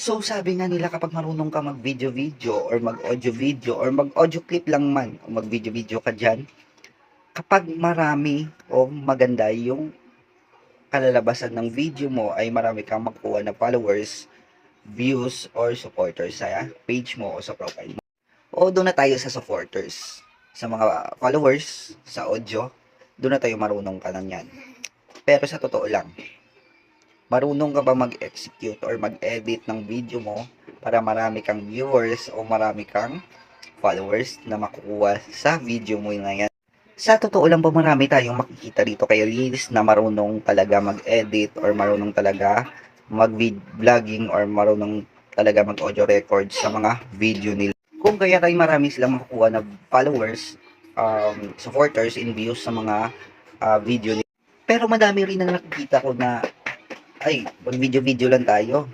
So, sabi nga nila kapag marunong ka mag-video-video or mag-audio-video or mag-audio clip lang man o mag-video-video ka diyan, kapag marami o maganda yung kalalabasan ng video mo ay marami kang makukuha na followers, views, or supporters sa page mo o sa profile mo. O doon na tayo sa supporters. Sa mga followers, sa audio, doon na tayo marunong ka lang yan. Pero sa totoo lang, marunong ka ba mag-execute or mag-edit ng video mo para marami kang viewers o marami kang followers na makukuha sa video mo na yan? Sa totoo lang ba marami tayong makikita dito kay Reels na marunong talaga mag-edit or marunong talaga mag-vlogging or marunong talaga mag-audio record sa mga video nila. Kung kaya tayo marami silang makukuha na followers, supporters, and views sa mga video nila. Pero madami rin na nakikita ko na ay, mag-video-video lang tayo.